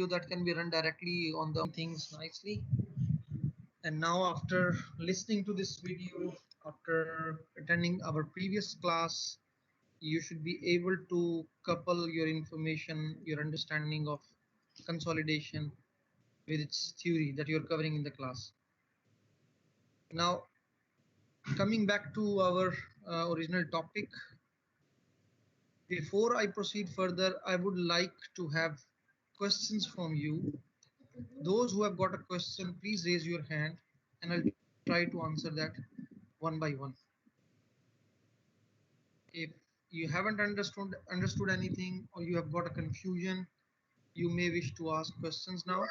that can be run directly on the things nicely. And now after listening to this video, after attending our previous class, you should be able to couple your information, your understanding of consolidation with its theory that you're covering in the class. Now, coming back to our original topic, before I proceed further, I would like to have questions from you. Those who have got a question, please raise your hand and I'll try to answer that one by one. If you haven't understood anything or you have got a confusion, you may wish to ask questions now.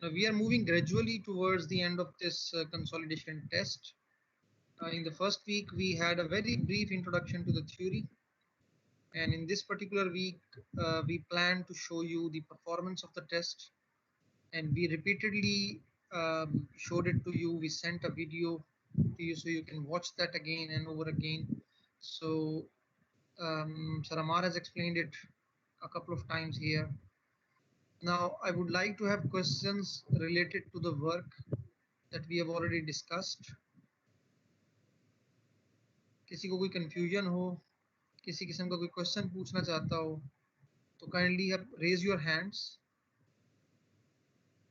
Now we are moving gradually towards the end of this consolidation test. In the first week, we had a very brief introduction to the theory. And in this particular week, we plan to show you the performance of the test. And we repeatedly showed it to you. We sent a video to you so you can watch that again and over again. So Saramar has explained it a couple of times here. Now, I would like to have questions related to the work that we have already discussed. किसी को कोई confusion हो, किसी किस्म का कोई question पूछना चाहता हो, तो kindly raise your hands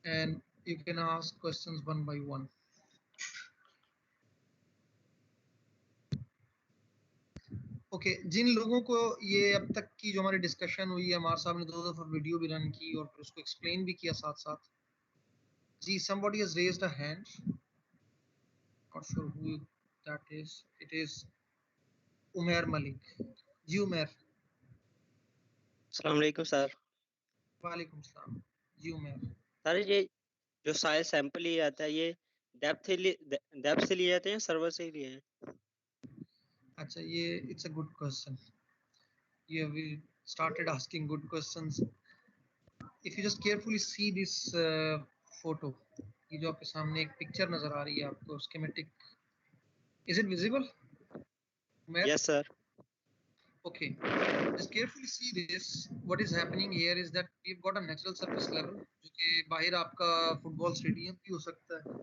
and you can ask questions one by one. Okay जिन लोगों को ये अब तक की जो हमारी डिस्कशन हुई है, हमारे साहब ने 2 दफा वीडियो भी रन की और फिर उसको एक्सप्लेन भी किया साथ साथ. जी, somebody has raised a hand. Not sure who that is. It is Umar Malik. जी उमर. अस्सलाम वालेकुम सर. वालेकुम सलाम. जी उमर. सर ये जो साइज सैंपल लिया जाता है ये डेप्थ से लिए जाते हैं सर्वर से ही लिए हैं? अच्छा, ये it's a good question. You have started asking good questions. If you just carefully see this photo, ये जो आपके सामने एक पिक्चर नजर आ रही है आपको, schematic. Is it visible? Yes sir. Okay, just carefully see this. What is happening here is that we've got a natural surface level जो कि बाहर आपका फुटबॉल स्टेडियम भी हो सकता है,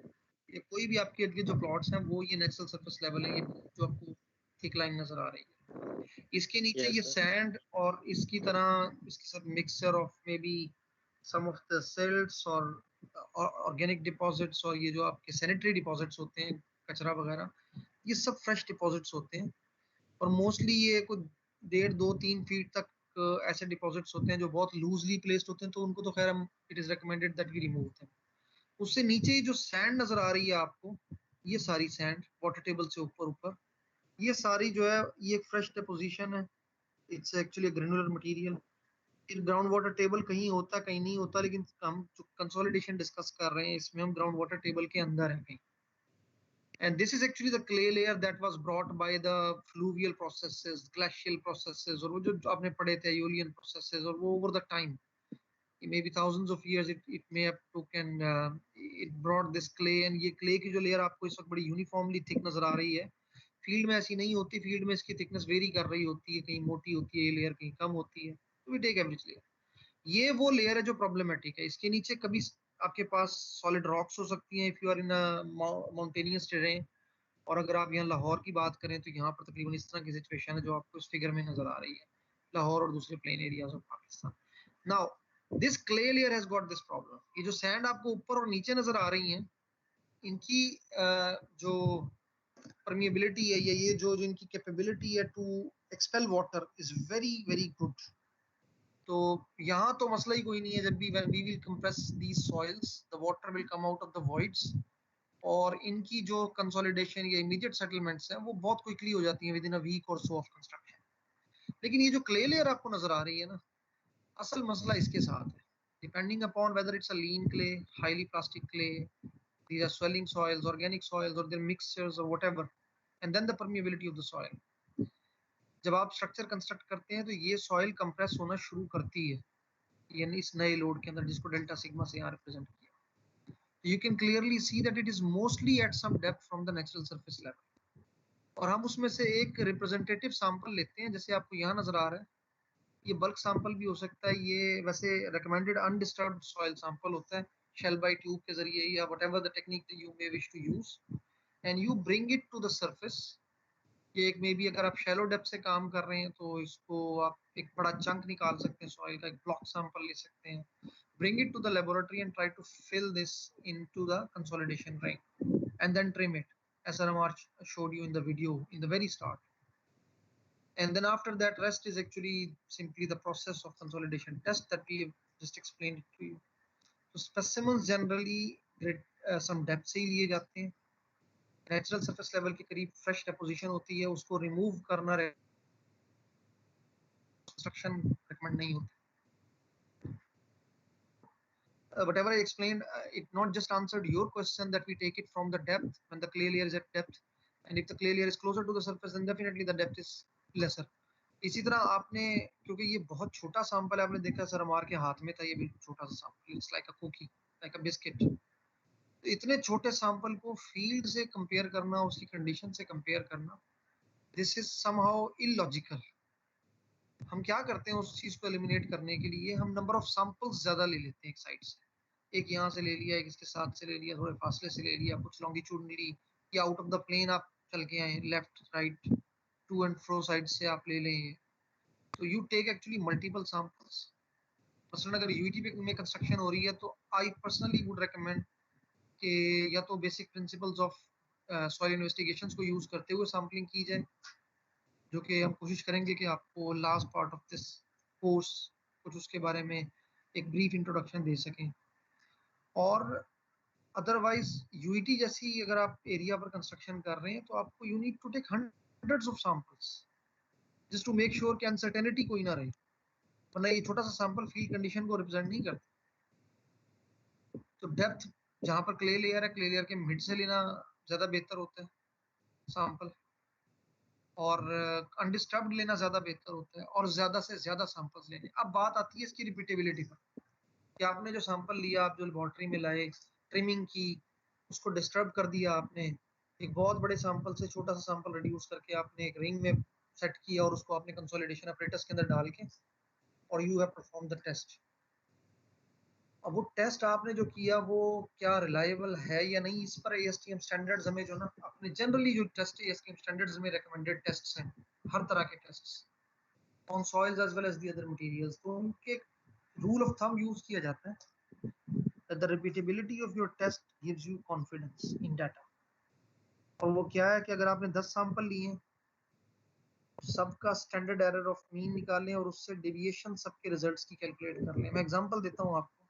ये कोई भी आपके इर्द गिर्द जो प्लॉट्स हैं वो ये नेचुरल सरफेस लेवल है, ये जो आपको थिक लाइन नजर आ रही है. इसके नीचे Yes, ये sir. सैंड और इसकी तरह इसके साथ mixture of may be some of the silts और ऑर्गेनिक डिपॉजिट्स और ये जो आपके सैनिटरी डिपॉजिट्स होते हैं, कचरा वगैरह, ये सब फ्रेश डिपॉजिट्स होते हैं. और मोस्टली ये कुछ 1.5-2-3 फीट तक ऐसे डिपॉजिट्स होते हैं जो बहुत लूजली प्लेस्ड होते हैं, तो उनको तो खैर हम it is recommended that we remove them. उससे नीचे जो सैंड नजर आ रही है आपको, ये सारी सैंड वाटर टेबल से ऊपर ये सारी जो है ये फ्रेश डिपोजिशन है. It's actually granular material. Ground water table कहीं होता कहीं नहीं होता, लेकिन हम जो कंसोलिडेशन डिस्कस कर रहे हैं इसमें हम ग्राउंड वाटर टेबल के अंदर है कहीं. And this is actually the clay layer that was brought by the fluvial processes, glacial processes, और वो जो आपने पढ़े थे Aeolian processes, और वो over the time, maybe thousands of years it may have took and it brought this clay. and ये clay की जो layer आपको इस वक्त बड़ी uniformly thick नजर आ रही है, फील्ड में ऐसी नहीं होती. फील्ड में इसकी थिकनेस वेरी कर रही होती है, कहीं मोटी होती है ये लेयर, कहीं कम होती है. तो वी टेक एवरेज लेयर. ये वो लेयर है जो प्रॉब्लमेटिक है. इसके नीचे कभी आपके पास सॉलिड रॉक्स हो सकती हैं if you are in mountainous terrain, और अगर आप यहाँ लाहौर की बात करें तो यहाँ पर तकरीबन इस तरह की सिचुएशन है जो आपको इस फिगर में नजर आ रही है, लाहौर और दूसरे plain areas of Pakistan. Now this clay layer has got this problem. ये जो सैंड आपको ऊपर और नीचे नजर आ रही हैं, इनकी जो परमिएबिलिटी है, ये जो इनकी कैपेबिलिटी है to expel water is very very good. तो यहाँ तो मसला ही कोई नहीं है. जब भी we will compress these soils, the water will come out of the voids, और इनकी जो कंसोलिडेशन या इमीडिएट सेटलमेंट्स हैं वो बहुत क्विकली हो जाती हैं विद इन अ वीक और सो ऑफ कंस्ट्रक्शन. लेकिन ये जो क्ले लेयर आपको नजर आ रही है ना, असल मसला इसके साथ है. Depending upon whether it's a lean clay, highly plastic clay, these are swelling soils, organic soils, or their mixtures or whatever, and then the permeability of the soil. जब आप स्ट्रक्चर कंस्ट्रक्ट करते हैं तो ये सॉइल कंप्रेस होना शुरू करती है, यानी इस नए लोड के अंदर जिसको डेल्टा सिग्मा से यहाँ रिप्रेजेंट किया. You can clearly see that it is mostly at some depth from the natural surface level. और हम उसमें से एक रिप्रेजेंटेटिव सैंपल लेते हैं, जैसे आपको यहाँ नजर आ रहा है, ये बल्क सैंपल भी हो सकता है, ये वैसे रिकमेंडेड अनडिस्टर्ब्ड सॉइल सैंपल होता है, शेल बाय ट्यूब के जरिए या whatever the technique you may wish to use, and you bring it to the surface. ये एक मे बी अगर आप शैलो डेप्थ से काम कर रहे हैं तो इसको आप एक बड़ा चंक निकाल सकते हैं, सॉइल का एक ब्लॉक सैंपल ले सकते हैं, bring it to the laboratory and try to fill this into the consolidation ring and then trim it as Ramar showed you in the video in the very start. And then after that, rest is actually simply the process of consolidation test that we have just explained to you. So specimens generally some depth से ही लिए जाते हैं, natural surface level के करीब fresh deposition होती है, उसको remove करना कंस्ट्रक्शन रिकमेंड नहीं होता। Whatever I explained, it not just answered your question that we take it from the depth when the clay layer is at depth, and if the clay layer is closer to the surface, then definitely the depth is lesser. इसी तरह आपने, क्योंकि ये बहुत छोटा sample है, आपने देखा सर हमारे के हाथ में था, ये बिल्कुल छोटा सा sample, it's like a cookie, like a biscuit. तो इतने छोटे सैंपल को फील्ड से कंपेयर करना, उसकी कंडीशन से कंपेयर करना, दिस इज समहाउ इलॉजिकल। हम क्या करते हैं उस चीज को एलिमिनेट करने के लिए, हम नंबर ऑफ सैंपल्स ज्यादा ले लेते हैं एक साइड से, एक यहाँ से ले लिया, एक इसके साथ से ले लिया, थोड़े फासले से ले लिया, कुछ लॉन्गिट्यूडनली या आउट ऑफ द प्लेन आप चल के आए, left right to and fro side से आप ले लें। तो you take actually multiple samples. मसलन अगर यूईटी में कंस्ट्रक्शन हो रही है तो आई पर्सनली वुड रिकमेंड कि या तो basic principles of soil investigations को यूज करते हुए सैम्पलिंग की जाए, जो कि हम कोशिश करेंगे कि आपको last part of this course कुछ उसके बारे में एक ब्रीफ इंट्रोडक्शन दे सकें। और अदरवाइज यूईटी जैसी अगर आप एरिया पर कंस्ट्रक्शन कर रहे हैं तो आपको you need to take hundreds of samples just to make sure कि अनसर्टेनिटी कोई ना रहे, वरना ये छोटा सा सैंपल फील्ड कंडीशन को रिप्रेजेंट नहीं करता। तो डेप्थ जहां पर क्ले लेयर है, क्ले लेयर के मिड से लेना ज्यादा बेहतर होता है सैंपल, और अनडिस्टर्ब्ड लेना ज्यादा बेहतर होता है, और ज्यादा से ज्यादा सैंपल्स लेने। अब बात आती है इसकी रिपीटेबिलिटी पर, कि आपने जो सैंपल लिया, आप जो लेबोरेटरी में लाए, ट्रिमिंग की, उसको डिस्टर्ब कर दिया आपने, एक बहुत बड़े सैंपल से छोटा सा सैंपल रिड्यूस करके आपने एक रिंग में सेट किया और उसको आपने कंसोलिडेशन अपरेटस के अंदर डाल के, और you have perform the test. अब वो टेस्ट आपने जो किया वो क्या रिलायबल है या नहीं, इस पर एएसटीएम स्टैंडर्ड्स हमें जो ना अपने जनरली जो टेस्ट एएसटीएम स्टैंडर्ड्स में रिकमेंडेड टेस्ट्स हैं, हर तरह के tests on soils as well as the other materials, तो उनके रूल ऑफ थंब यूज किया जाता है that the repeatability of your test gives you confidence in data। और वो क्या है कि अगर आपने 10 सैंपल लिए हैं, सबका स्टैंडर्ड एरर ऑफ मीन निकालें और उससे डेविएशन सबके रिजल्ट्स की कैलकुलेट कर लें। मैं एग्जांपल देता हूँ आपको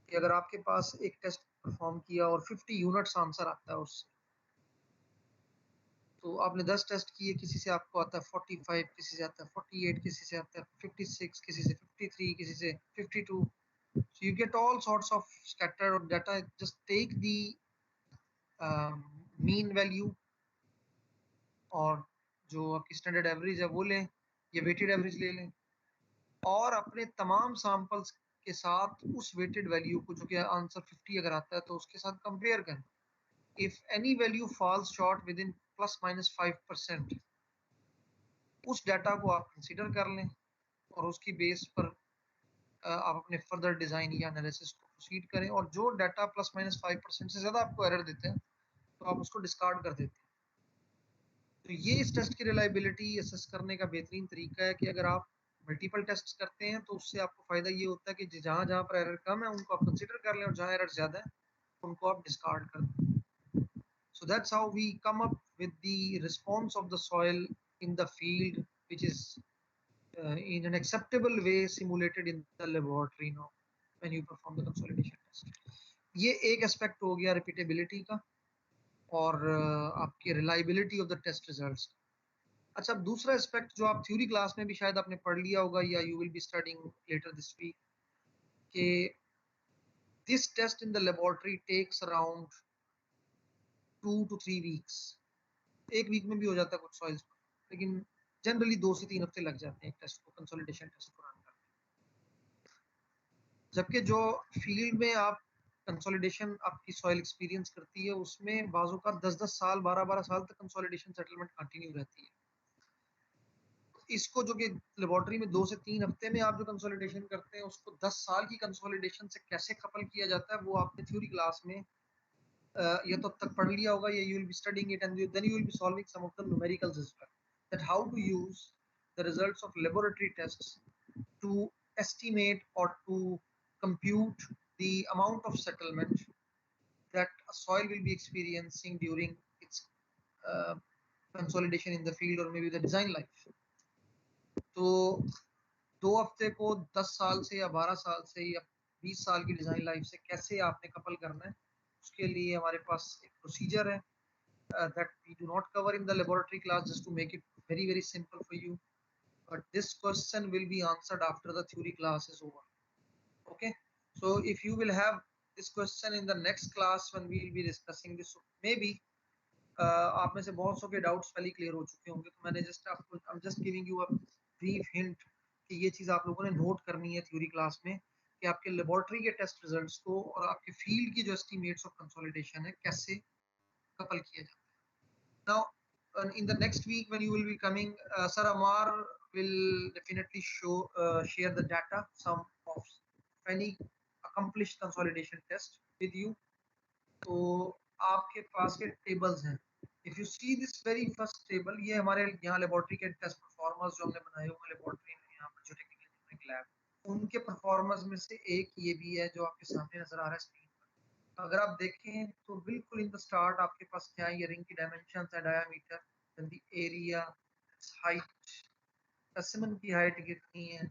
कि अगर आपके पास एक टेस्ट परफॉर्म किया और 50 यूनिट्स आंसर आता है उससे, तो आपने 10 टेस्ट किए, किसी से आपको आता है 45, किसी से आता है 48, किसी से आता है 56, किसी से 53, किसी से 52, so you get all sorts of scattered data। Just take the mean value और जो आपकी स्टैंडर्ड एवरेज है वो लें, या वेटेड एवरेज ले लें, और अपने तमाम सैंपल्स के साथ उस वेटेड वैल्यू को, जो कि आंसर 50 अगर आता है तो उसके साथ कंपेयर करें। If any value falls short with in +-5%, उस डाटा को आप कंसीडर कर लें और उसकी बेस पर आप अपने फर्दर डिजाइन या एनालिसिस को प्रोसीड करें, और जो डाटा +-5% से ज्यादा आपको एरर देते हैं तो आप उसको डिस्कार्ड कर देते हैं। तो ये इस टेस्ट की रिलायबिलिटी असेस करने का बेहतरीन तरीका है कि अगर आप मल्टीपल टेस्ट करते हैं तो उससे आपको फायदा ये होता है कि जहां जहां पर एरर कम है उनको आप कंसीडर कर लें, और जहां एरर ज्यादा है उनको आप डिस्कार्ड कर दें। So that's how we come up with the response of the soil in the field, which is in an acceptable way simulated in the laboratory now when you perform the consolidation test। ये एक aspect हो गया repeatability का और आपकी reliability of the test results. अच्छा, अब दूसरा एस्पेक्ट जो आप थ्योरी क्लास में भी शायद आपने पढ़ लिया होगा या you will be studying later this week, कि this test in the laboratory takes around 2 to 3 weeks. एक वीक में भी हो जाता है कुछ सॉइल्स पर, लेकिन जनरली 2 से 3 हफ्ते लग जाते हैं एक टेस्ट को, कंसोलिडेशन टेस्ट को रन करने। जबकि जो फील्ड में आप कंसोलिडेशन आपकी सॉइल एक्सपीरियंस करती है, उसमें बाजू का 10-10 साल 12-12 साल तक कंसोलिडेशन सेटलमेंट कंटिन्यू रहती है। इसको जो कि लेबोरेटरी में 2 से 3 हफ्ते में आप जो कंसोलिडेशन करते हैं, उसको 10 साल की कंसोलिडेशन से कैसे कपल किया जाता है, वो आपने थ्योरी क्लास में या तो अब तक पढ़ लिया होगा, या you will be studying it and then you will be solving some of the numericals as well, that how to use the results of laboratory tests to estimate or to compute the amount of settlement that a soil will be experiencing during its uh, consolidation in the field or maybe the design life. तो 2 हफ्ते को 10 साल से या 12 साल से या 20 साल की डिजाइन लाइफ से कैसे आपने कपल करना है, उसके लिए हमारे पास एक प्रोसीजर है that we do not cover in the laboratory class, just to make it very simple for you, but this question will be answered after the theory class is over. Okay, so if you will have this question in the next class when we will be discussing this, so maybe आप में से बहुत सौ के doubts पहले clear हो चुके होंगे, तो मैंने जस्ट आपको I am just giving you a brief hint कि ये चीज आप लोगों ने नोट करनी है थ्योरी क्लास में, कि आपके लेबोरेटरी के टेस्ट रिजल्ट्स को और आपके फील्ड की जो एस्टीमेट्स ऑफ कंसोलिडेशन है कैसे कपल किया जाता है। Now in the next week when you will be coming, Sir Amar will definitely share the data, some of any accomplished consolidation test with you. तो आपके पास के टेबल्स हैं, if you see this very first table, ये हमारे यहाँ laboratory के test performers जो हमने बनाए हुए हैं लेबोरेटरी में, यहाँ पर जो टेक्निकल लैब, उनके परफॉर्मर्स में से एक ये भी है जो आपके सामने नजर आ रहा है स्क्रीन पर। अगर आप देखें तो बिल्कुल इन द स्टार्ट आपके पास क्या है, ये रिंग की डायमेंशंस है, diameter, then the area, height, specimen की हाइट कितनी है,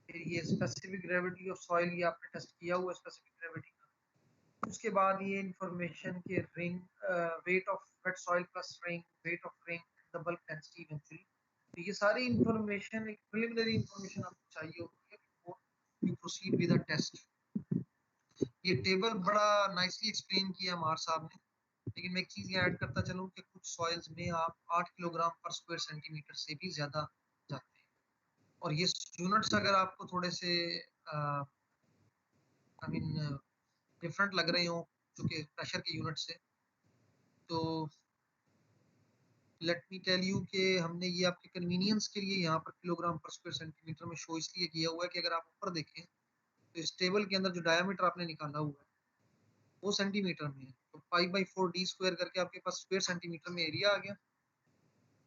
फिर ये स्पेसिफिक ग्रेविटी ऑफ सॉइल, ये आपने टेस्ट किया हुआ स्पेसिफिक ग्रेविटी का। उसके बाद ये इंफॉर्मेशन के ring, weight of weight soil plus ring, weight of ring, the bulk density eventually. तो ये सारी इंफॉर्मेशन एक प्रिलिमिनरी इंफॉर्मेशन आपको चाहिए होती है before you proceed with a test. ये टेबल बड़ा नाइसली एक्सप्लेन किया हमारे साहब ने, लेकिन मैं एक चीज ये ऐड करता चलूं कि कुछ सॉइल्स में आप 8 किलोग्राम पर स्क्वायर सेंटीमीटर से भी ज्यादा जाते हैं, और ये यूनिट्स अगर आपको थोड़े से आई मीन डिफरेंट लग रहे हो चूंकि प्रेशर के यूनिट से, तो लेट मी टेल यू कि हमने ये आपके कन्वीनियंस के लिए यहाँ पर किलोग्राम पर स्क्वायर सेंटीमीटर में शो इसलिए किया हुआ है कि अगर आप ऊपर देखें तो इस टेबल के अंदर जो डायमीटर आपने निकाला हुआ है वो सेंटीमीटर में है, तो 5/4 d स्क्वायर करके आपके पास स्क्वायर सेंटीमीटर में एरिया आ गया।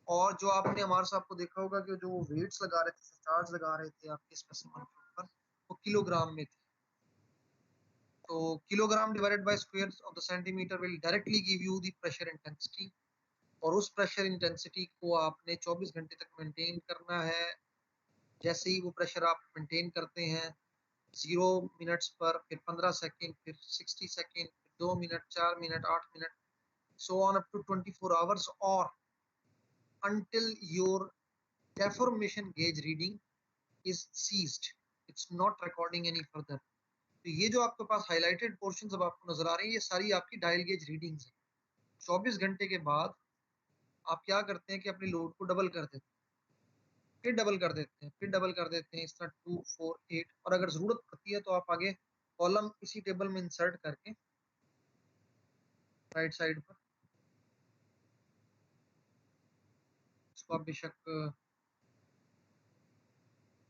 और जो आपने हमारे साहब को देखा होगा कि जो वो वेट्स लगा रहे थे, चार्ज लगा रहे थे आपके स्पेसिमेन के ऊपर, वो किलोग्राम में थे। तो kilogram divided by square of the centimetre will directly give you the pressure intensity, और उस प्रेशर इंटेंसिटी को आपने 24 घंटे तक मेंटेन करना है। जैसे ही वो प्रेशर आप मेंटेन करते हैं 0 मिनट्स पर, फिर 15 सेकेंड, फिर 60 सेकेंड, फिर 2 minute, 4 minute, 8 minute, so on up to 24 hours, or until your deformation gauge reading is ceased, it's not recording any further। तो ये जो आपके पास हाईलाइटेड पोर्शन अब आपको नजर आ रही है, ये सारी आपकी डायल गेज रीडिंग्स है। 24 घंटे के बाद आप क्या करते हैं कि अपनी लोड को डबल कर देते हैं, फिर डबल कर देते हैं, फिर डबल कर देते हैं, इस तरह 2, 4, 8, और अगर जरूरत पड़ती है तो आप आगे कॉलम इसी टेबल में इंसर्ट करके राइट साइड पर इसको आप बेशक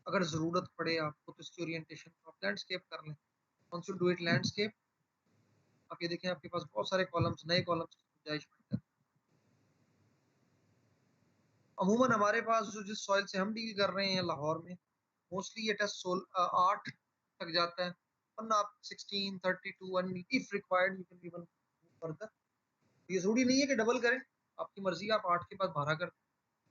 अगर जरूरत पड़े आपको तो इसकी ओरिएंटेशन को आप लैंडस्केप कर लें। Once you do it landscape, आप ये देखें आपके पास बहुत सारे कॉलम्स, नए कॉलम्स की गुंजाइश बनता है। अमूमन हमारे पास जो जिस सॉइल से हम डील कर रहे हैं लाहौर में, मोस्टली ये टेस्ट 8 तक जाता है, वरना आप 16, 32 and if required you can even further. ये जरूरी नहीं है कि डबल करें, आपकी मर्जी, आप 8 के बाद 12 कर दें,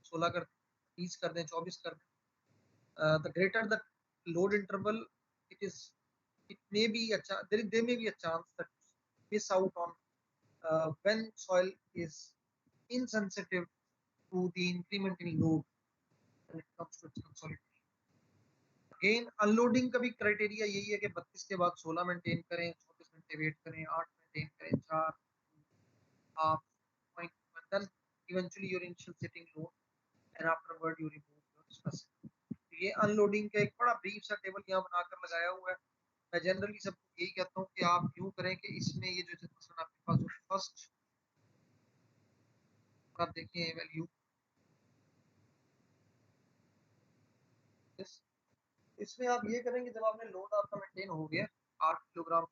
16 कर दें, 30 कर दें, 24 कर दें। The greater the load interval, it is it may be there may be a chance that miss out on when soil is insensitive to the increment in load when it comes to its consolidation। Again unloading का भी criteria यही है कि 32 के बाद 16 maintain करें, 24 घंटे wait करें, 8 मेंटेन करें, 4 half point, then eventually your initial sitting load, and afterward you remove your specimen। ये अनलोडिंग का एक बड़ा ब्रीफ सा टेबल यहाँ बनाकर लगाया हुआ है, मैं जनरली सबको यही कहता हूँ कि आप यूँ करें कि इसमें ये जो मसलन आपके पास जो फर्स्ट आप देखें वैल्यू इसमें आप ये करेंगे जब आपने लोड आपका मेंटेन हो गया 8 किलोग्राम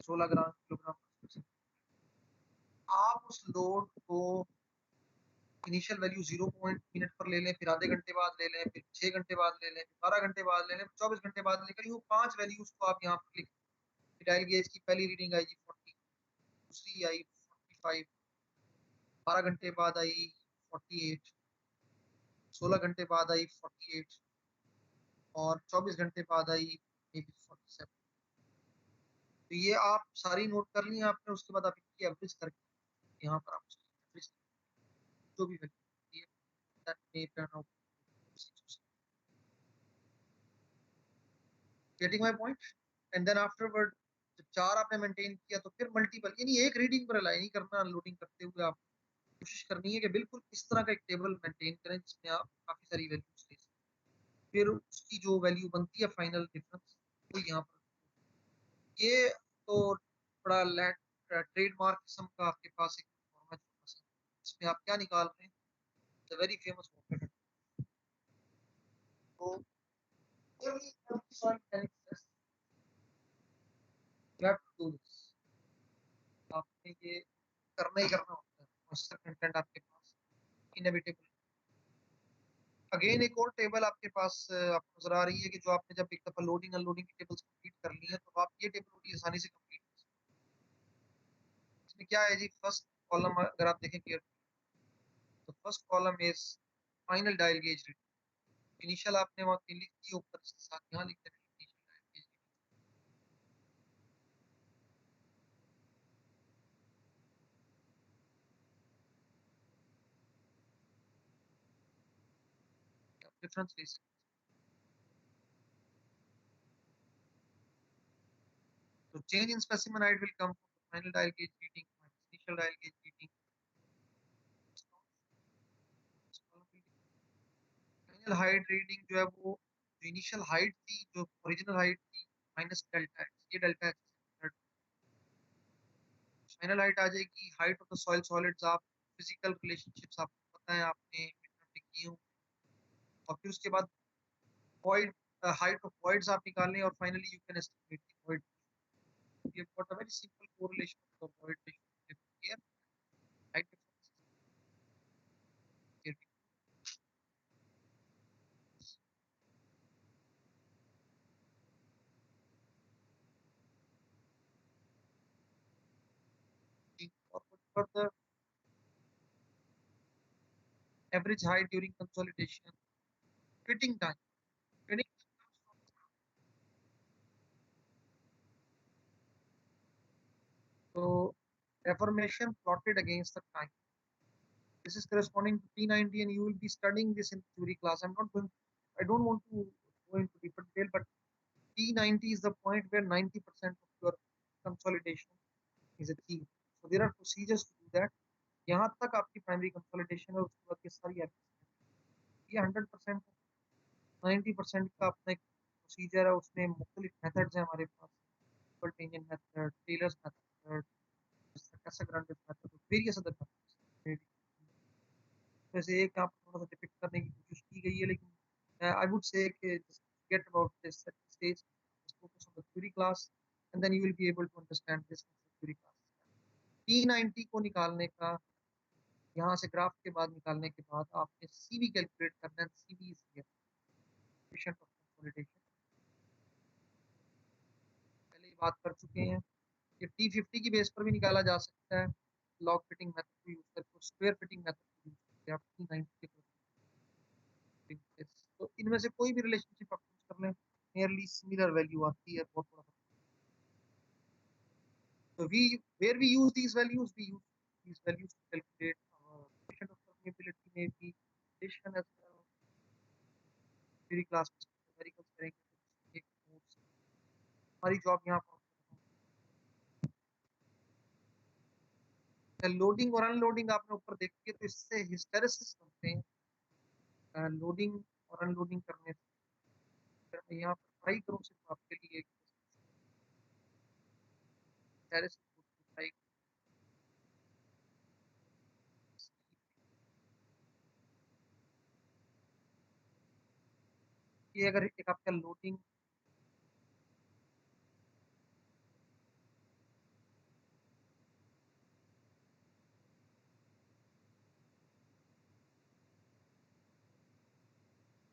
16 ग्राम किलोग्राम आप उस लोड को इनिशियल वैल्यू 0 मिनट पर ले लें, फिर आधे घंटे बाद ले लें, फिर 6 घंटे बाद ले लें, 12 घंटे बाद ले लें, 24 घंटे बाद लेकर यूँ 5 वैल्यूज को आप यहाँ पर लिखें। डायल गेज की पहली रीडिंग आई जी 40, दूसरी आई 45, 12 घंटे बाद आई 48, 16 घंटे बाद आई 48 और 24 घंटे बाद आई मे बी 47। तो ये आप सारी नोट कर ली आपने, उसके बाद आप इनकी एवरेज करके यहाँ पर आप एवरेज जो भी वैल्यू है that may turn out getting my point. And then afterward जब 4 आपने मेंटेन किया तो फिर मल्टीपल, यानी एक रीडिंग पर रिलाई नहीं करना। अनलोडिंग करते हुए आप कोशिश करनी है कि बिल्कुल इस तरह का एक टेबल मेंटेन करें जिसमें आप काफी सारी वैल्यूज ले सकें। फिर उसकी जो वैल्यू बनती है फाइनल डिफरेंस वो यहाँ पर। ये तो बड़ा ट्रेडमार्क किस्म का आपके पास एक फॉर्मेट है इसमें आप क्या निकाल रहे हैं, वेरी फेमस फॉर्मेट। तो every soil mechanics test you have to do this, आपने ये करना ही करना होता है। मॉइस्चर कंटेंट आपके पास इनएविटेबल। अगेन एक और टेबल आपके पास आपको नजर आ रही है कि जो आपने जब एक दफा लोडिंग अनलोडिंग की टेबल्स कंप्लीट कर ली है तो आप ये टेबल बड़ी आसानी से कंप्लीट कर सकते हैं। इसमें क्या है जी, फर्स्ट कॉलम अगर आप देखें क्लियर तो first column is final dial gauge reading. Initial आपने वहाँ पे लिख दी, ऊपर इसके साथ यहाँ लिख दें इनिशियल डायल गेज डिफरेंस ले सकते हैं। तो change in specimen height will come from final dial gauge reading minus initial dial gauge reading. Final height reading जो है वो जो इनिशियल हाइट थी, जो ओरिजिनल हाइट थी माइनस डेल्टा एक्स, ये डेल्टा एक्स। फाइनल हाइट आ जाएगी height of the soil solids. आप फिजिकल रिलेशनशिप्स आपको पता है, आपने की हूँ। और फिर उसके बाद वॉइड हाइट ऑफ वॉइड्स आप निकालें और finally you can estimate the void. ये got a very simple correlation of void ratio here height और further average height during consolidation, fitting time, fitting so deformation plotted against the time. This is corresponding to T90 and you will be studying this in theory class. I don't want to go into deeper detail, but T90 is the point where 90% of your consolidation is achieved. So there are procedures to do that. यहाँ तक आपकी primary consolidation है, उसके बाद ये सारी ये 100% 90% का अपना एक प्रोसीजर है। उसमें मुख्तलिफ मेथड्स हैं हमारे पास, tangent method, Taylor's method, Casagrande's method, various other methods. वैसे एक आप थोड़ा सा डिपिक्ट करने की कोशिश की गई है, लेकिन आई वुड से कि just forget about this at this stage, just focus on the theory class and then you will be able to understand this theory class। T90 को निकालने का, यहाँ से ग्राफ के बाद निकालने के बाद आपने सीवी कैलकुलेट करना है। CV is here coefficient of consolidation, पहले ही बात कर चुके हैं। ये T50 की बेस पर भी निकाला जा सकता है, लॉग फिटिंग मेथड को यूज करके, स्क्वायर फिटिंग मेथड को यूज करके आप T90 के तो इनमें से कोई भी रिलेशनशिप आप यूज कर लें, नियरली सिमिलर वैल्यू आती है। बहुत बड़ा so we where we use these values, we use these values to calculate our coefficient of permeability, may be relation as well। theory class में numericals करेंगे, एक notes हमारी जॉब यहाँ पर लोडिंग और अनलोडिंग आपने ऊपर देखी है, तो इससे हिस्टेरेसिस बनते हैं लोडिंग और अनलोडिंग करने से। यहाँ पर ट्राई करो सिर्फ आपके लिए terrace ट्राई। ये अगर एक आपका लोडिंग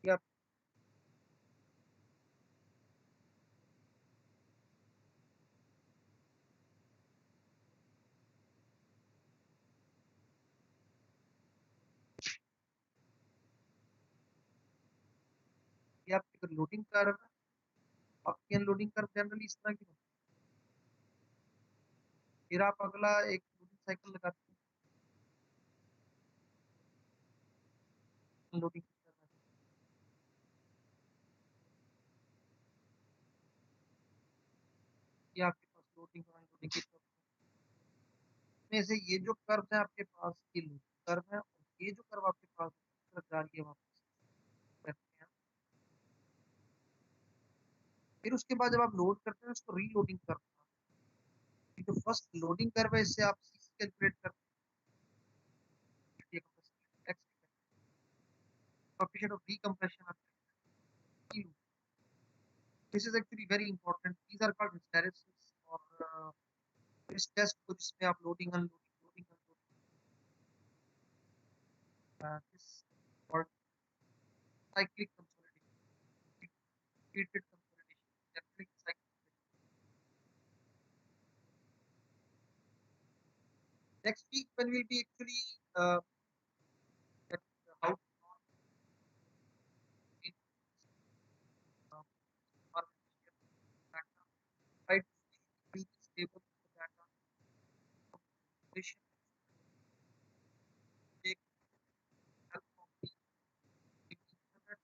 या ये आपकी अगर लोडिंग कर्व है, आपकी अनलोडिंग कर्व जनरली इस तरह की होती है। फिर आप अगला एक लोडिंग साइकिल लगाते हैं अनलोडिंग ये आपके पास लोडिंग और अनलोडिंग की कर्व में से ये जो कर्व है आपके पास ये लोडिंग कर्व है और ये जो कर्व आपके पास तरफ जा रही है वापस करते हैं। फिर उसके बाद जब आप लोड करते हैं उसको रीलोडिंग कर्व, जो फर्स्ट लोडिंग कर्व है इससे आप सीसी कैलकुलेट करते हैं coefficient of decompression of Q. This is actually very important. These are called hysteresis or this test को जिसमें आप loading unloading this called cyclic consolidation, repeated consolidation, cyclic next week when we'll be actually at how to right use this table data consolidation take help of the internet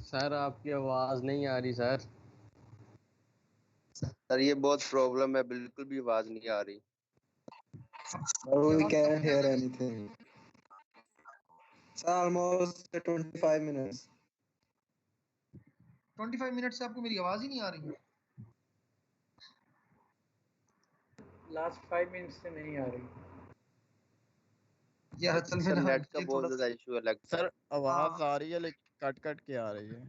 sir आपकी आवाज नहीं आ रही sir. Sir ये बहुत problem है, बिल्कुल भी आवाज नहीं आ रही। We can't hear anything. It's almost 25 minutes. 25 minute से आपको मेरी आवाज ही नहीं आ रही है। लास्ट 5 मिनट से नहीं आ रही। यार असल में सर ना नेट का ये बहुत थोड़ा ज्यादा इशू है लगता सर है। आवाज आ रही है लेकिन कट कट के आ रही है।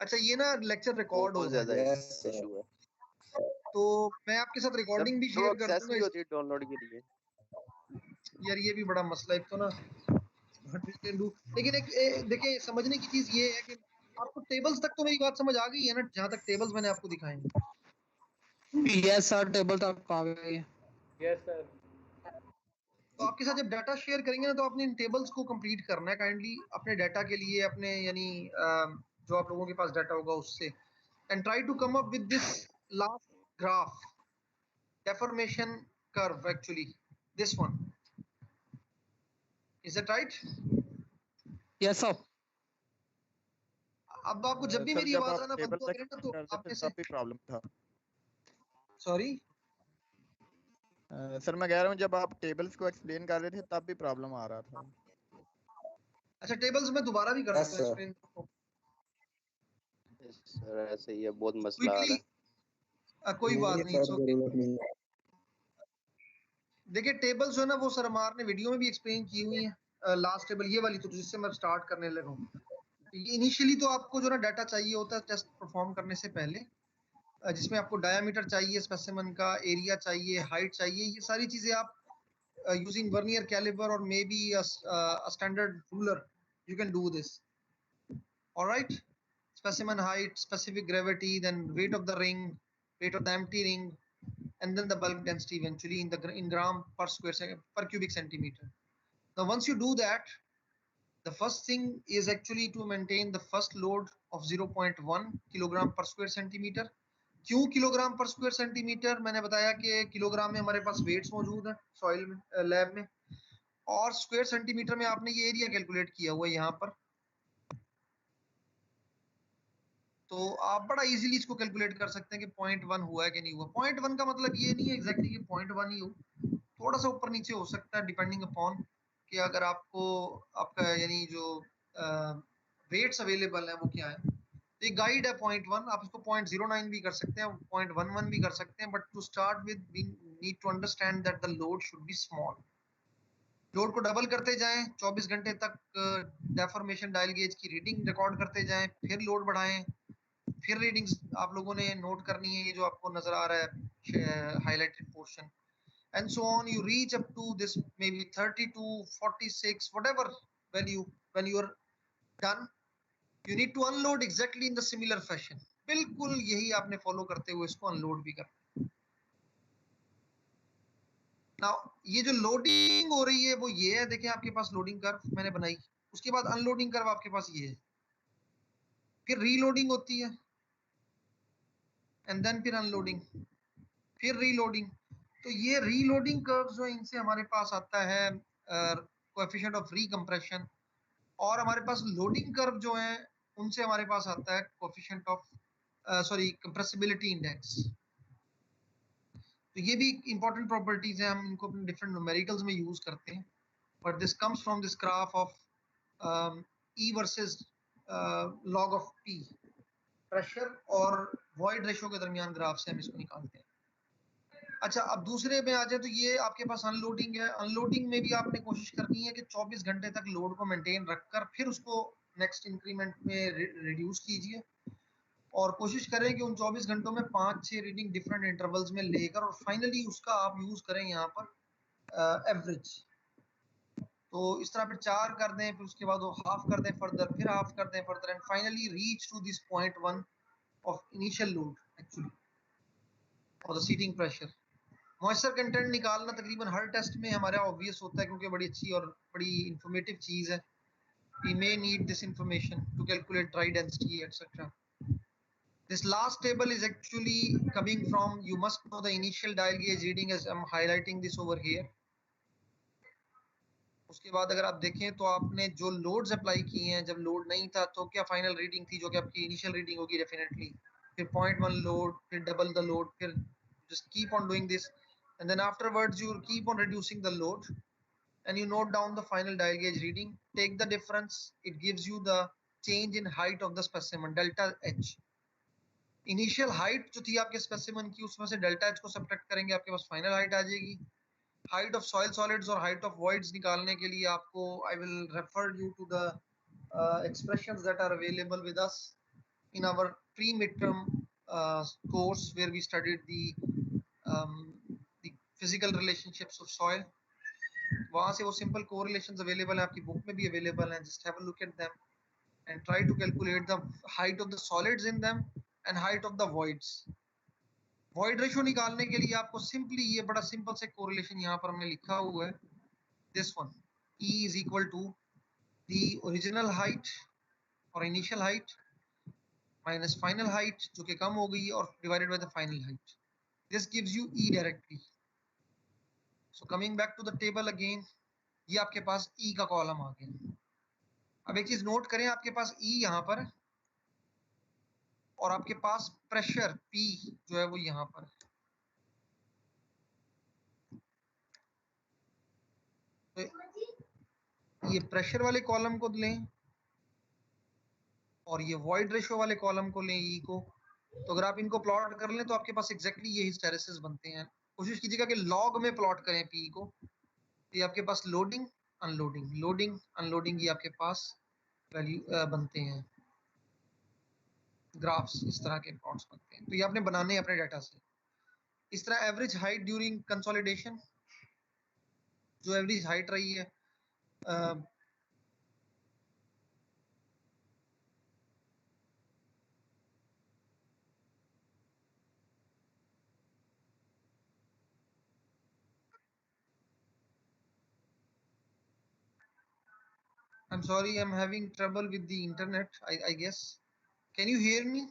अच्छा ये ना लेक्चर रिकॉर्ड हो बहुत रहा है ज्यादा Yes, sir. इशू है। तो मैं आपके साथ सर रिकॉर्डिंग भी तो शेयर कर एक्सेस दूंगा नहीं होती डाउनलोड के लिए। यार ये भी बड़ा मसला है एक तो ना what we can do। लेकिन देखिए समझने की चीज ये है कि आपको टेबल्स तक तो मेरी बात समझ आ गई है ना, जहाँ तक टेबल्स मैंने आपको दिखाए हैं। यस सर टेबल तक आ गई है। Yes sir. तो आपके साथ जब डाटा शेयर करेंगे ना तो आपने इन टेबल्स को कंप्लीट करना है काइंडली अपने डाटा के लिए, अपने यानी जो आप लोगों के पास डाटा होगा उससे, and try to come up with this last graph deformation curve actually this one is that right? Yes sir. अब आपको जब भी सर मेरी जब आवाज आप आना टेबल बंद हो तक गई ना तो करते आप थे में से तब भी प्रॉब्लम था। सॉरी सर मैं कह रहा हूँ जब आप टेबल्स को एक्सप्लेन कर रहे थे तब भी प्रॉब्लम आ रहा था। अच्छा टेबल्स में दोबारा भी कर Yes, दूंगा sir. एक्सप्लेन सर ऐसे ही है, बहुत मसला आ रहा क्विकली। है। कोई बात नहीं सर it's okay। जरूरत नहीं है। देखिए टेबल जो है ना वो सर हमार ने वीडियो में भी एक्सप्लेन की हुई है। लास्ट टेबल ये वाली तो जिससे मैं स्टार्ट करने लगा हूँ, इनिशियली तो आपको जो ना डाटा चाहिए होता है टेस्ट परफॉर्म करने से पहले, जिसमें आपको डायामीटर चाहिए स्पेसिमेन का, एरिया चाहिए, हाइट चाहिए, ये सारी चीजें आप यूजिंग वर्नियर कैलिपर और may be standard ruler you can do this alright. specimen height, specific gravity, then weight of the ring, weight of the empty ring, and then the bulk density eventually in gram per per cubic centimeter. Now once you do that, the first thing is actually to maintain the first load of 0.1 kilogram per square centimeter. क्यों kilogram पर square centimetre? मैंने बताया कि kilogram में हमारे पास weights मौजूद है soil में, लैब में, और स्क्वायर सेंटीमीटर में आपने ये एरिया कैलकुलेट किया हुआ है यहाँ पर। तो आप बड़ा इजीली इसको कैलकुलेट कर सकते हैं कि 0.1 हुआ है कि नहीं हुआ। 0.1 का मतलब ये नहीं है एग्जैक्टली कि 0.1 ही हो, थोड़ा सा ऊपर नीचे हो सकता है डिपेंडिंग अपॉन कि अगर आपको आपका यानी जो वेट्स अवेलेबल है वो क्या है। तो एक गाइड है 0.1, आप इसको 0.09 भी कर सकते हैं, 0.11 भी कर सकते हैं, but to start with we need to understand that the load should be small. Load को डबल करते जाएं, 24 घंटे तक डेफॉर्मेशन डायल गेज की रीडिंग रिकॉर्ड करते जाएं, फिर लोड बढ़ाएं, फिर रीडिंग्स आप लोगों ने नोट करनी है, ये जो आपको नजर आ रहा है highlighted portion, and so on. You reach up to this maybe 32, 46, whatever value. When you are done, you need to unload exactly in the similar fashion. बिल्कुल यही आपने फॉलो करते हुए इसको अनलोड भी करना है। Now ये जो लोडिंग हो रही है वो ये है, देखिए आपके पास लोडिंग कर्व मैंने बनाई, उसके बाद अनलोडिंग कर्व आपके पास ये है, फिर रीलोडिंग होती है, एंड देन फिर अनलोडिंग, फिर रीलोडिंग। तो ये रीलोडिंग कर्व जो इनसे हमारे पास आता है कोएफिशिएंट ऑफ रीकम्प्रेशन, और हमारे पास लोडिंग कर्व जो है उनसे हमारे पास आता है कोएफिशिएंट ऑफ कंप्रेसिबिलिटी इंडेक्स। तो ये भी इंपॉर्टेंट प्रॉपर्टीज हैं, हम इनको अपने डिफरेंट न्यूमेरिकल्स में यूज करते हैं, but this comes from this graph of E versus log of P, pressure और वॉइड रेशियो के दरमियान ग्राफ से हम इसको निकालते हैं। अच्छा, अब दूसरे में आ जाए तो ये आपके पास अनलोडिंग है। अनलोडिंग में भी आपने कोशिश करनी है कि 24 घंटे तक लोड को मेंटेन रखकर फिर उसको नेक्स्ट इंक्रीमेंट में रिड्यूस कीजिए, और कोशिश करें कि उन 24 घंटों में 5-6 रीडिंग डिफरेंट इंटरवल्स में लेकर, और फाइनली उसका आप यूज करें यहाँ पर एवरेज। तो इस तरह फिर 4 कर दें, फिर उसके बाद वो हाफ कर दें फर्दर, फिर हाफ कर दें further, and finally reach to this 0.1 of initial load actually और the seating pressure. Moisture content निकालना तकरीबन हर टेस्ट में हमारा ऑब्वियस होता है, क्योंकि बड़ी अच्छी और बड़ी इंफॉर्मेटिव चीज है। We may need this information to calculate dry density, etc. This last table is actually coming from, you must know the initial dial gauge reading, as I'm highlighting this over here. उसके बाद अगर आप देखें तो आपने जो loads apply किए हैं, जब लोड नहीं था तो क्या फाइनल रीडिंग थी, जो कि आपकी इनिशियल रीडिंग होगी डेफिनेटली, फिर 0.1 लोड, फिर डबल द लोड, फिर just keep on doing this, and then afterwards you keep on reducing the load and you note down the final dial gauge reading, take the difference, it gives you the change in height of the specimen, delta H. Initial height जो थी आपके specimen की, उसमें से delta H को subtract करेंगे, आपके पास final height आ जाएगी। हाइट ऑफ सॉइल सॉलिड्स और हाइट ऑफ वॉइड्स निकालने के लिए आपको I will refer you to the expressions that are available with us in our pre mid term course where we studied the physical relationships of soil. वहां से वो simple correlations available है, आपकी book में भी अवेलेबल है, just have a look at them and try to calculate the height of the solids in them and height of the voids. Void ratio निकालने के लिए आपको सिंपली ये बड़ा सिंपल से कोरिलेशन यहाँ पर हमने लिखा हुआ है, this one, E is equal to the original height or initial height minus final height जो कि कम हो गई, और divided by the final height. This gives you E directly. So coming back to the table again, ये आपके पास E का column आ गया। अब एक चीज नोट करें, आपके पास E यहाँ पर है और आपके पास प्रेशर P जो है वो यहाँ पर है। तो ये प्रेशर वाले कॉलम को लें और ये वॉइड रेशियो वाले कॉलम को लें E को। तो अगर आप इनको प्लॉट कर लें तो आपके पास एग्जैक्टली ये हिस्टैरिसीस बनते हैं। कोशिश कीजिएगा कि लॉग में प्लॉट करें P को। ये आपके पास लोडिंग अनलोडिंग, लोडिंग अनलोडिंग, ये आपके पास वैल्यू बनते हैं, ग्राफ्स इस तरह के प्लॉट्स बनते हैं। तो ये आपने बनाने हैं अपने डाटा से। इस तरह एवरेज हाइट ड्यूरिंग कंसोलिडेशन, जो एवरेज हाइट रही है I'm sorry, I'm having trouble with the internet, I guess. Can you hear me?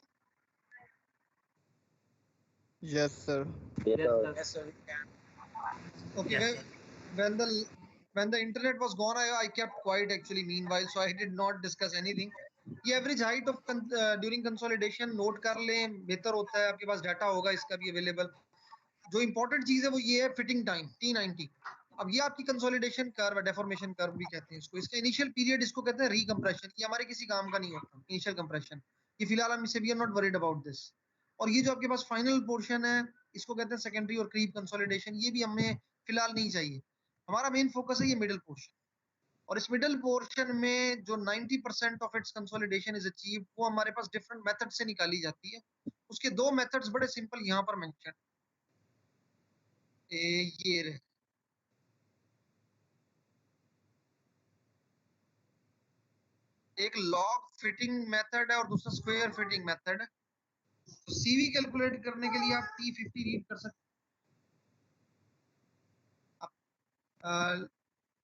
Yes, sir. Yes, sir. Okay, when the internet was gone, I kept quiet actually meanwhile, so I did not discuss anything. ये average height of during consolidation note कर लें, बेहतर होता है, आपके पास data होगा इसका भी अवेलेबल। जो इंपॉर्टेंट चीज है वो ये है फिटिंग टाइम T90। अब ये आपकी कंसोलिडेशन कर्व, डेफॉर्मेशन कर्व भी कहते हैं इसको। इसका इनिशियल पीरियड इसको कहते हैं रिकम्प्रेशन। ये हमारे किसी काम का नहीं होता इनिशियल कंप्रेशन, ये फिलहाल हम इससे we are not worried about this. और ये जो आपके पास फाइनल पोर्शन है इसको कहते हैं सेकेंडरी और क्रीप कंसोलिडेशन। ये भी हमें फिलहाल नहीं चाहिए, हमारा मेन फोकस है ये मिडिल पोर्शन। और इस मिडिल पोर्शन में जो 90% of its consolidation is achieved, वो हमारे पास डिफरेंट मेथड से निकाली जाती है। उसके दो मेथड्स बड़े सिंपल यहाँ पर मेंशन, ये रहे। एक लॉग फिटिंग मेथड है और दूसरा स्क्वायर फिटिंग मेथड है। तो सीवी कैलकुलेट करने के लिए आप T50 रीड कर सकते हैं,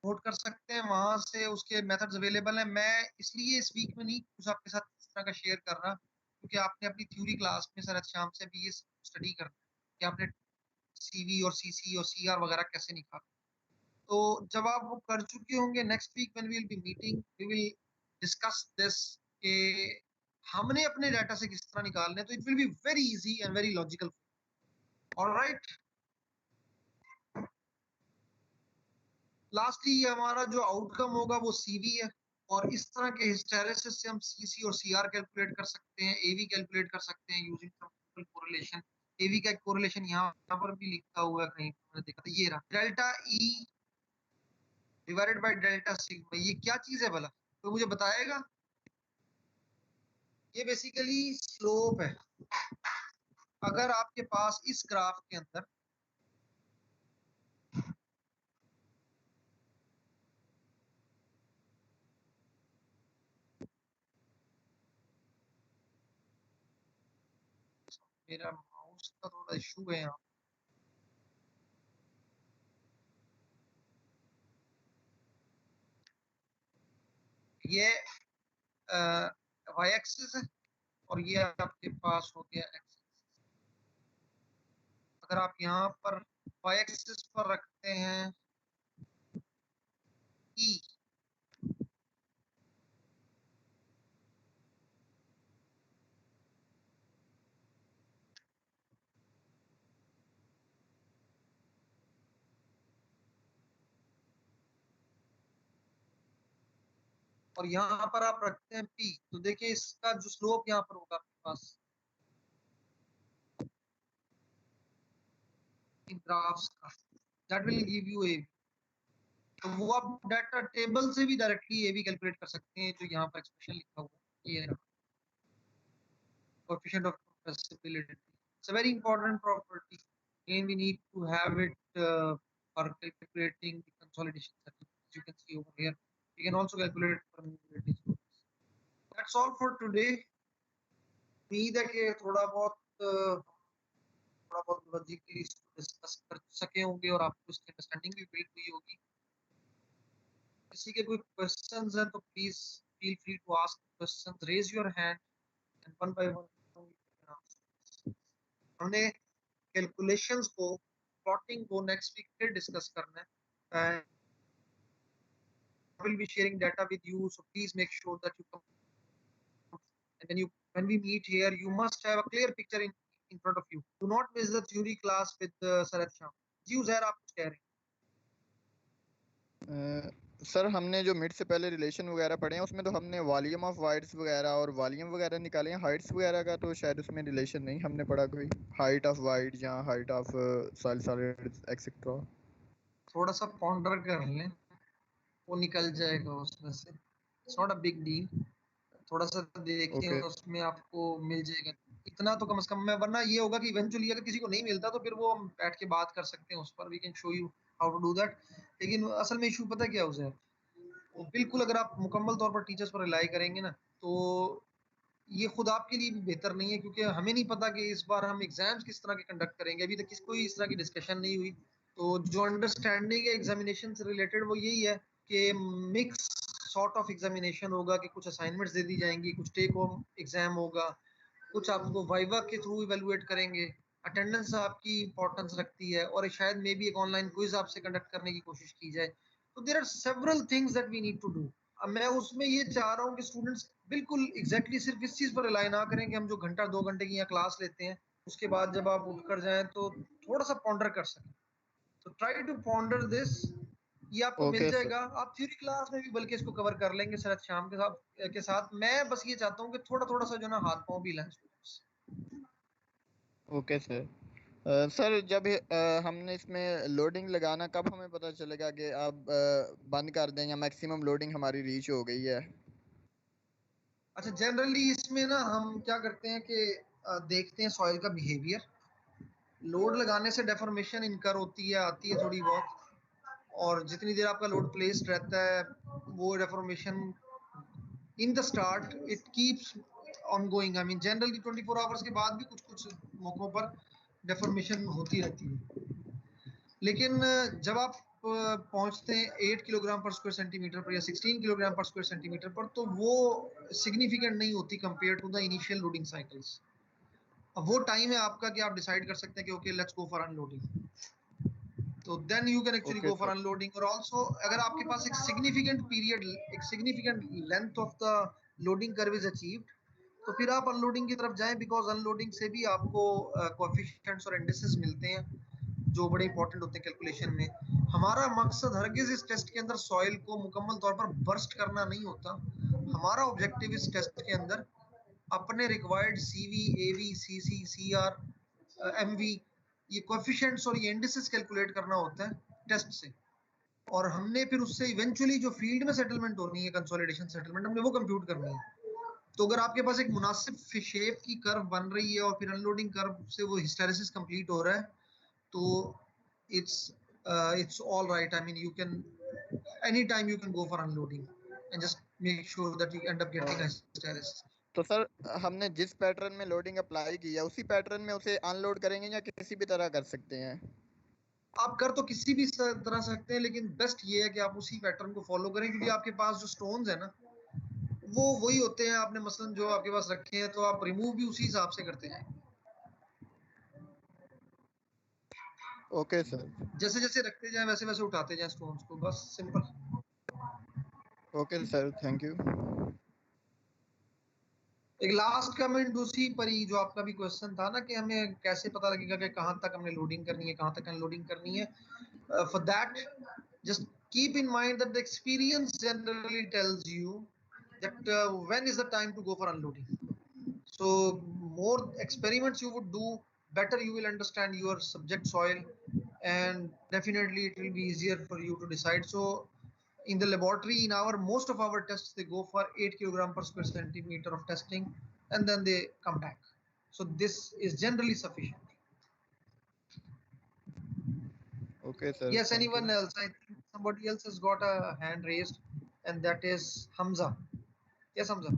नोट कर सकते हैं, वहां से उसके मेथड्स अवेलेबल हैं। मैं इसलिए इस वीक में नहीं कुछ आपके साथ इस तरह का शेयर कर रहा, क्योंकि आपने अपनी थ्योरी क्लास में सर शाम से भी ये स्टडी करना है कि आपने सीवी और सीसी और सीआर वगैरह कैसे निकाला। तो जब आप वो कर चुके होंगे, next week when we will be meeting we will discuss this कि हमने अपने डाटा से किस तरह निकालने। तो it will be very easy and very logical. Alright, lastly हमारा जो आउटकम होगा वो सीवी है। और इस तरह के हिस्टेरेसिस से हम सीसी और सीआर कैलकुलेट कर सकते हैं, एवी कैलकुलेट कर सकते हैं यूजिंग सिंपल कोरिलेशन। एवी का कोरिलेशन यहाँ पर भी लिखा हुआ है कहीं, मैंने देखा था, ये रहा, delta E divided by delta sigma. ये क्या चीज है भला, तो मुझे बताएगा? ये बेसिकली स्लोप है। अगर आपके पास इस ग्राफ के अंदर मेरा माउस का थोड़ा इशू है यहाँ, ये वाई एक्सिस है और ये आपके पास हो गया एक्सिस। अगर आप यहाँ पर वाई एक्सिस पर रखते हैं ई, और यहाँ पर आप रखते हैं पी, तो देखिए इसका जो स्लोप यहाँ पर होगा आपके पास इन ग्राफ्स का, that will give U A. तो वो आप डाटा टेबल से भी डायरेक्टली ए भी कैलकुलेट कर सकते हैं, जो यहाँ पर एक्सप्रेशन लिखा हुआ है, ये coefficient of compressibility. It's a very important property and we need to have it for calculating the consolidation circle. As you can see over here, we can also calculate permeability. That's all for today. उम्मीद है कि थोड़ा बहुत logically discuss कर सके होंगे और आपको इसकी अंडरस्टैंडिंग भी बिल्ड हुई होगी। किसी के कोई क्वेश्चंस हैं तो please feel free to ask questions, raise your hand and one by one हमने कैलकुलेशंस को, प्लॉटिंग को नेक्स्ट वीक फिर डिस्कस करना है। And I will be sharing data with you, so please make sure that you come, and when we meet here you must have a clear picture in front of you. Do not miss the theory class with Sarat Sham. जी उज़ैर, आप कुछ कह रहे हैं? Sir हमने जो mid से पहले relation वगैरह पढ़े हैं उसमें तो हमने वॉल्यूम ऑफ वाइड्स वगैरह और वॉल्यूम वगैरह निकाले हैं, हाइट्स वगैरह का तो शायद उसमें रिलेशन नहीं हमने पढ़ा कोई, हाइट ऑफ वाइड या हाइट ऑफ सॉलिड एक्सेट्रा। थोड़ा सा पॉन्डर कर लें, वो निकल जाएगा उसमें से, it's not a big deal. थोड़ा सा देखिए उसमें आपको मिल जाएगा इतना तो कम से कम। मैं वरना ये होगा कि इवेंचुअली अगर किसी को नहीं मिलता तो फिर वो हम बैठ के बात कर सकते हैं उस पर, we can show you how to do that. लेकिन असल में इशू पता क्या है, वो बिल्कुल अगर आप मुकम्मल तौर पर टीचर्स पर रिलाई करेंगे ना तो ये खुद आपके लिए भी बेहतर नहीं है, क्योंकि हमें नहीं पता कि इस बार हम एग्जाम्स किस तरह के कंडक्ट करेंगे। अभी तक कोई इस तरह की डिस्कशन नहीं हुई। तो जो अंडरस्टैंडिंग है एग्जामिनेशन से रिलेटेड वो यही है कि मिक्स सॉर्ट ऑफ एग्जामिनेशन होगा कि कुछ असाइनमेंट्स दे दी जाएंगी, कुछ टेक होम एग्जाम होगा, कुछ आपको वाइवा के थ्रू इवेलुएट करेंगे, अटेंडेंस आपकी इंपॉर्टेंस रखती है, और शायद मे बी एक ऑनलाइन क्विज आपसे कंडक्ट करने की कोशिश की जाए। तो there are several things that we need to do. अब मैं उसमें ये चाह रहा हूँ कि स्टूडेंट्स बिल्कुल एग्जैक्टली सिर्फ इस चीज पर रिलाई ना करें कि हम जो घंटा 2 घंटे की यहाँ क्लास लेते हैं उसके बाद जब आप उठ कर जाएं तो थोड़ा सा पॉन्डर कर सकें। तो ट्राई टू पॉन्डर दिस, ये आपको मिल ओके सर। जाएगा। आप थ्योरी क्लास में भी बल्कि इसको कवर कर लेंगे शायद शाम के साथ। मैं बस ये चाहता हूँ कि थोड़ा थोड़ा सा जो ना हाथ पाँव भी लें स्टूडेंट्स। Okay sir. सर जब हमने इसमें लोडिंग लगाना, कब हमें पता चलेगा कि अब बंद कर दें या मैक्सिमम लोडिंग हमारी रीच हो गई है? अच्छा, जनरली इसमें ना हम क्या करते हैं कि देखते हैं सॉइल का बिहेवियर। लोड लगाने से डेफॉर्मेशन इनकर होती है, आती है थोड़ी बहुत, और जितनी देर आपका लोड प्लेस्ड रहता है वो deformation in the start it keeps on going. I mean generally 24 hours के बाद भी कुछ कुछ मौकों पर डेफॉर्मेशन होती रहती है। लेकिन जब आप पहुंचते हैं 8 किलोग्राम पर स्क्वायर सेंटीमीटर पर या 16 किलोग्राम पर स्क्वायर सेंटीमीटर पर, तो वो सिग्निफिकेंट नहीं होती compare to the initial loading cycles. अब वो टाइम है आपका कि आप डिसाइड कर सकते हैं कि okay let's go for unloading. तो then you can actually go for unloading. और आल्सो अगर आपके पास एक सिग्निफिकेंट पीरियड, एक significant length of the loading curve is achieved, तो फिर आप अनलोडिंग की तरफ जाएं, बिकॉज अनलोडिंग से भी आपको कोएफिशिएंट्स और इंडिसेस मिलते हैं जो बड़े इंपॉर्टेंट होते हैं कैलकुलेशन में। हमारा मकसद हरगिज इस टेस्ट के अंदर सॉइल को मुकम्मल तौर पर बर्स्ट करना नहीं होता। हमारा ऑब्जेक्टिव इस टेस्ट के अंदर अपने रिक्वायर्ड सीवी, एवी, सीसी, सीआर, एमवी, ये कोएफिशिएंट्स और ये इंडिसेस कैलकुलेट करना होता है टेस्ट से, और हमने फिर उससे इवेंचुअली जो फील्ड में सेटलमेंट होनी है, कंसोलिडेशन सेटलमेंट, हमने वो कंप्यूट करनी है। तो अगर आपके पास एक मुनासिब शेप की कर्व बन रही है और फिर अनलोडिंग कर्व से वो हिस्टेरेसिस कंप्लीट हो रहा है, तो it's all right. I mean, you can anytime you can go for unloading and just make sure that you end up getting a hysteresis. तो सर हमने जिस पैटर्न में लोडिंग अप्लाई की है उसी पैटर्न में उसे अनलोड करेंगे या किसी भी तरह कर सकते हैं? आप कर तो किसी भी तरह सकते हैं, लेकिन बेस्ट ये है कि आप उसी पैटर्न को फॉलो करें, क्योंकि आपके पास जो स्टोन्स है ना वो वही होते हैं। आपने मसलन जो आपके पास रखे हैं तो आप रिमूव भी उसी हिसाब से करते जाएं। Okay sir. जैसे जैसे रखते जाएं वैसे वैसे उठाते जाएं स्टोन्स को, बस simple. Okay sir, thank you. एक लास्ट कमेंट उसी पर ही जो आपका भी क्वेश्चन था ना कि हमें कैसे पता लगेगा कि कहाँ तक हमने लोडिंग करनी है, कहाँ तक अनलोडिंग करनी है। For that just keep in mind that the experience generally tells you that when is the time to go for unloading. So more experiments you would do, better you will understand your subject soil, and definitely it will be easier for you to decide. So in the laboratory, in our most of our tests, they go for 8 kilogram per square centimeter of testing and then they come back. So this is generally sufficient. Okay sir. Yes, anyone else? I think somebody else has got a hand raised, and that is Hamza. Yes, Hamza.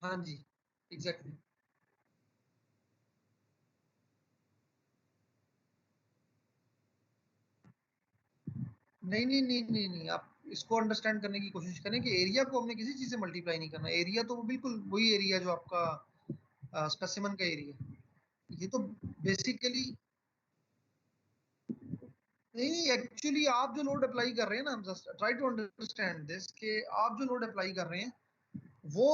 हाँ जी, exactly. नहीं नहीं नहीं नहीं नहीं, आप इसको understand करने की कोशिश करें कि एरिया को हमने किसी चीज से मल्टीप्लाई नहीं करना। एरिया तो बिल्कुल वही एरिया जो आपका स्पेसिमेन का एरिया। ये तो बेसिकली नहीं, एक्चुअली आप जो लोड अप्लाई कर रहे हैं ना, हम just try to understand this, कि आप जो लोड अप्लाई कर रहे हैं वो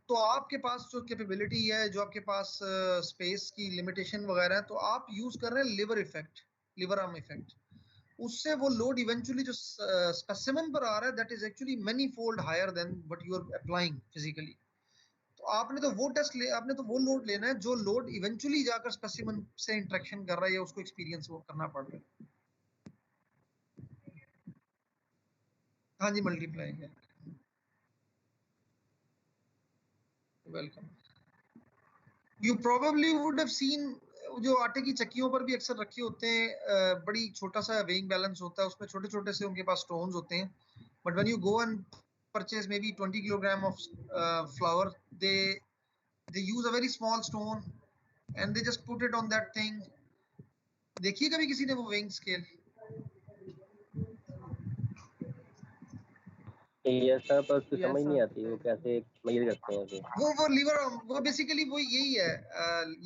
तो आपके पास जो कैपेबिलिटी है, जो आपके पास स्पेस की लिमिटेशन वगैरह है, तो आप यूज कर रहे हैं liver effect, liver arm effect. उससे वो लोड इवेंचुअली जो स्पेसिमेन पर आ रहा है that is actually many fold higher than what you are applying physically. तो आपने तो वो टेस्ट ले, आपने तो वो लोड लेना है जो लोड इवेंचुअली जाकर स्पेसिमेन से इंटरेक्शन कर रहा है या उसको एक्सपीरियंस वो करना पड़ रहा है। हाँ जी, मल्टीप्लाई है। Welcome. You probably would have seen, जो आटे की चक्कियों पर भी अक्सर रखे होते हैं, बड़ी छोटा सा वेइंग बैलेंस होता है, उसमें छोटे छोटे से उनके पास स्टोन्स होते हैं, but when you go and purchase may be 20 kilogram of flower, they use a very small stone and they just put it on that thing देखिए कभी किसी ने वो वेइंग स्केल? यस सर, पर उसकी समझ नहीं आती वो कैसे मेजर करते हैं उसे। वो लिवर आर्म, वो बेसिकली वो यही है।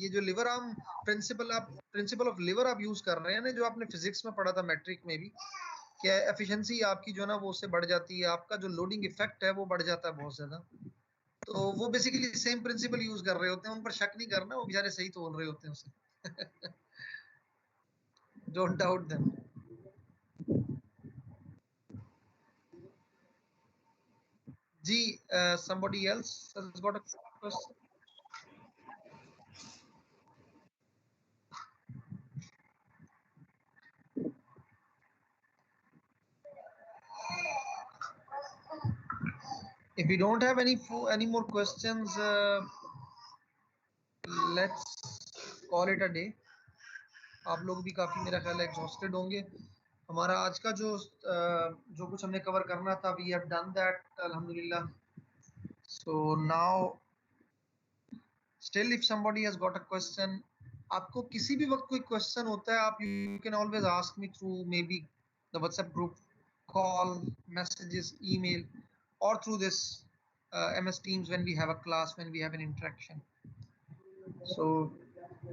ये जो liver arm principle of liver आप यूज कर रहे हैं ना, जो आपने फिजिक्स में पढ़ा था मैट्रिक में भी, क्या एफिशिएंसी आपकी जो ना वो उससे बढ़ जाती है, आपका जो लोडिंग इफेक्ट है वो बढ़ जाता है बहुत ज्यादा। तो वो बेसिकली सेम प्रिंसिपल यूज कर रहे होते हैं, उन पर शक नहीं करना, वो बेचारे सही तोल रहे होते हैं उसे। Don't doubt them. जी, somebody else has got a question? If we don't have any more questions, let's call it a day. आप लोग भी काफी मेरा ख्याल है एग्जॉस्टेड होंगे। हमारा आज का जो कुछ हमने कवर करना था, वी हैव डन दैट अल्हम्दुलिल्लाह। So now still if somebody has got a question, आपको किसी भी वक्त कोई क्वेश्चन होता है, आप you can always ask me through may be the WhatsApp group, call, messages, email, or through this MS Teams when we have a class, when we have an interaction. So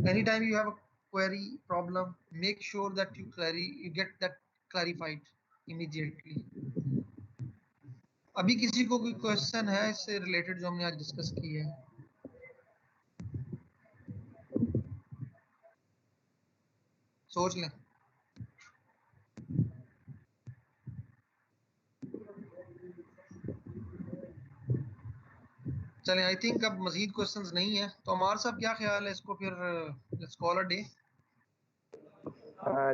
anytime you have a query, problem, make sure that you get that clarified immediately. अभी किसी को कोई question है इससे related जो हमने आज discuss की है? सोच लें। चलें, आई थिंक अब मजीद क्वेश्चंस नहीं है, तो अमार साहब क्या ख्याल है इसको फिर लेट्स कॉल अ डे?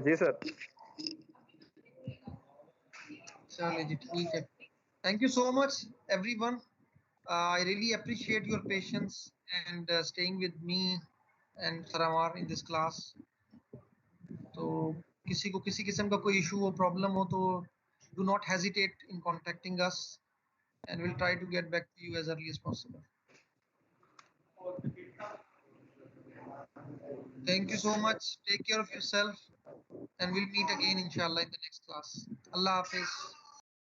जी सर। चलिए जी, ठीक है। Thank you so much everyone. I really appreciate your patience and staying with me and Saramar in this class. तो किसी को किसी किस्म का कोई इशू हो, प्रॉब्लम हो, तो do not hesitate in contacting us and we'll try to get back to you as early as possible. Thank you so much. Take care of yourself and we'll meet again inshallah in the next class. Allah Hafiz.